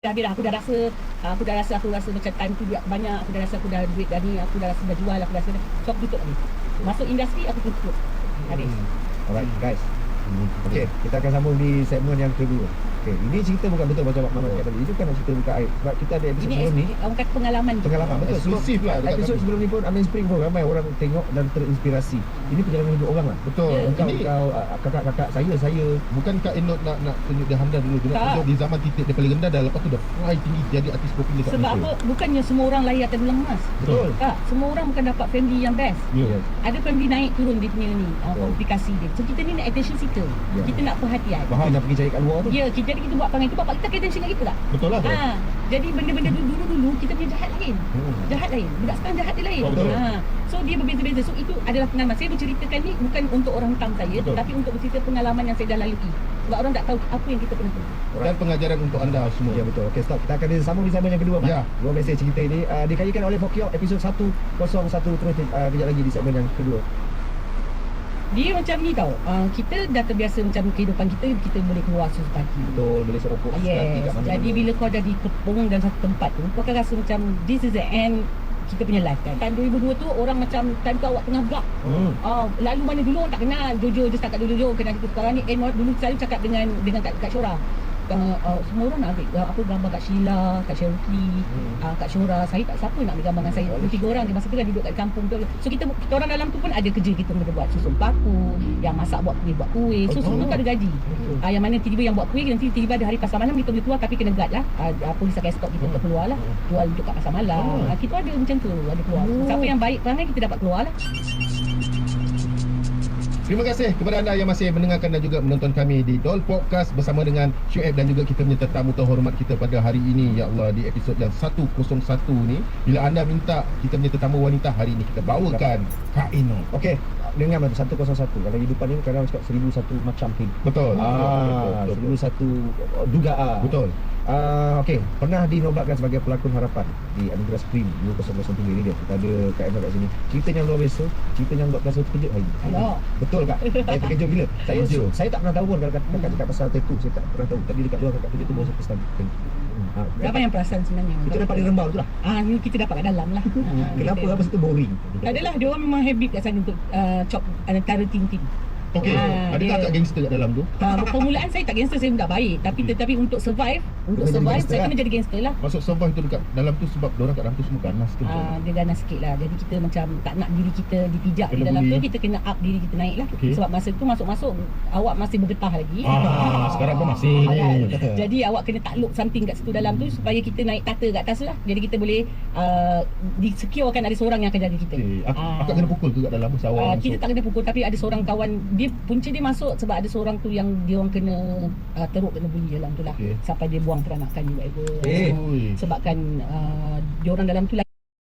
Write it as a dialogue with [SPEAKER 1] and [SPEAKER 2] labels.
[SPEAKER 1] Aku dah rasa macam time tu duit banyak, aku dah rasa aku dah duit dah ni, aku dah rasa dah jual, aku dah rasa so aku tutup ni. Masuk industri aku tutup. Habis.
[SPEAKER 2] Alright guys. Okey, kita akan sambung di segmen yang kedua. Okey, ini cerita bukan betul macam Muhammad kata tadi. Itu kan cerita buka air. Sebab kita ada episod sebelum ni.
[SPEAKER 1] Orang kata pengalaman.
[SPEAKER 2] Pengalaman betul.
[SPEAKER 3] Eksklusif lah.
[SPEAKER 2] Episod sebelum ni pun Amin Spring pun ramai orang tengok dan terinspirasi. Ini perjalanan hidup orang lah.
[SPEAKER 3] Betul.
[SPEAKER 2] Kau kakak-kakak saya.
[SPEAKER 3] Bukan Kak Enok nak tunjuk dia handal dulu. Dia nak tunjuk di zaman titik dia paling rendah dah. Lepas tu dah fly tinggi jadi artis popular kat
[SPEAKER 1] Sebab
[SPEAKER 3] Malaysia.
[SPEAKER 1] apa? Bukannya semua orang layak atas dulang emas.
[SPEAKER 2] Betul.
[SPEAKER 1] Tak, semua orang bukan dapat family yang best.
[SPEAKER 3] Ya.
[SPEAKER 1] Ada family naik turun dia punya ni komplikasi dia. So kita ni nak attention seeker.
[SPEAKER 2] Ya.
[SPEAKER 1] Kita nak perhatian.
[SPEAKER 2] Faham nak pergi cari kat luar tu.
[SPEAKER 1] Ya, jadi kita buat perangai tu bapak kita kena attention kat kita tak?
[SPEAKER 3] Betul lah.
[SPEAKER 1] Jadi benda-benda dulu kita punya jahat lain. Jahat lain. Budak sekarang jahat dia lain.
[SPEAKER 3] Betul.
[SPEAKER 1] So dia berbeza-beza. So itu adalah pengalaman. Saya berceritakan ni bukan untuk orang hitam saya,
[SPEAKER 3] Betul.
[SPEAKER 1] tetapi untuk bercerita pengalaman yang saya dah lalui. Sebab orang tak tahu apa yang kita pernah tempuh.
[SPEAKER 3] Dan pengajaran untuk anda semua.
[SPEAKER 2] Ya betul. Okey, stop. Kita akan sambung di segmen yang kedua.
[SPEAKER 3] Ya.
[SPEAKER 2] Dua mesej cerita ini dikayakan oleh Pokyok episod 101 terus kejap lagi di segmen yang kedua.
[SPEAKER 1] Dia macam ni tau. Kita dah terbiasa macam kehidupan kita boleh keluar susu pagi.
[SPEAKER 2] Betul, boleh serokok sekali
[SPEAKER 1] Yes.
[SPEAKER 2] kat mana.
[SPEAKER 1] Jadi bila kau dah dikepung dalam satu tempat tu, kau akan rasa macam this is the end kita punya life kan. Tahun 2002 tu orang macam time tu awak tengah gap. Lalu mana dulu orang tak kenal Jojo je setakat Jojo kenal kita sekarang ni. Dulu selalu cakap dengan Kak Syora. Semua orang nak ambil apa gambar Kak Sheila, Kak Sherky, Kak Syora. Saya tak siapa nak ambil gambar dengan saya. Tiga orang dia masa tu kan duduk kat kampung tu. So kita orang dalam tu pun ada kerja kita kena buat susun paku, yang masak buat kuih. So semua tu ada gaji. Yang mana tiba-tiba yang buat kuih nanti tiba-tiba ada hari pasar malam kita boleh keluar tapi kena guard lah. Polis akan stop kita untuk keluar lah. Jual untuk kat pasar malam. Kita ada macam tu, ada keluar. Siapa yang baik perangai kita dapat keluar lah.
[SPEAKER 3] Terima kasih kepada anda yang masih mendengarkan dan juga menonton kami di Dol Podcast bersama dengan Syuib dan juga kita punya tetamu terhormat kita pada hari ini. Ya Allah, di episod yang 101 ni, bila anda minta kita punya tetamu wanita, hari ini kita bawakan Kak Enok.
[SPEAKER 2] Okey, dengar 101. Kalau hidupan ni kadang cakap 1001 macam hidup.
[SPEAKER 3] Betul.
[SPEAKER 2] 1001 dugaan.
[SPEAKER 3] Betul.
[SPEAKER 2] Okey, pernah dinobatkan sebagai pelakon harapan di Anugerah Spring 2003 ni dia. Kita ada Kak Enok kat sini. Cerita yang luar biasa, cerita yang buat saya terkejut hari ini. Betul Kak? Saya terkejut gila. Saya tak pernah tahu pun kalau kakak cakap pasal tattoo, saya tak pernah tahu. Tadi dekat luar kakak tunjuk tu baru saya perasan.
[SPEAKER 1] Apa yang perasan sebenarnya?
[SPEAKER 2] Kita dapat di Rembau tu lah.
[SPEAKER 1] Kita dapat kat dalam lah.
[SPEAKER 2] Kenapa? Apa situ boring?
[SPEAKER 1] Adalah dia orang memang habit kat sana untuk chop antara tim-tim.
[SPEAKER 3] Okey, adakah Kak gangster kat dalam tu?
[SPEAKER 1] Permulaan saya tak gangster, saya budak baik. Tapi untuk survive saya kena jadi gangster lah.
[SPEAKER 3] Masuk survive tu dekat dalam tu sebab diorang kat dalam tu semua ganas tu.
[SPEAKER 1] Dia ganas sikit lah. Jadi kita macam tak nak diri kita dipijak di
[SPEAKER 3] Kena
[SPEAKER 1] dalam
[SPEAKER 3] bully.
[SPEAKER 1] tu. Kita kena up diri kita naik lah. Sebab masa tu masuk awak masih bergetah lagi.
[SPEAKER 3] Sekarang pun masih.
[SPEAKER 1] Jadi awak kena takluk something kat situ dalam tu supaya kita naik tata kat atas lah. Jadi kita boleh disecurekan ada seorang yang akan jaga kita.
[SPEAKER 3] Akak kena pukul tu kat dalam masa awal
[SPEAKER 1] Kita tak kena pukul, tapi ada seorang kawan dia, punca dia masuk sebab ada seorang tu yang dia orang kena teruk, kena bully dalam tu lah. Sampai dia buang peranakan dia whatever. Sebabkan dia orang dalam tu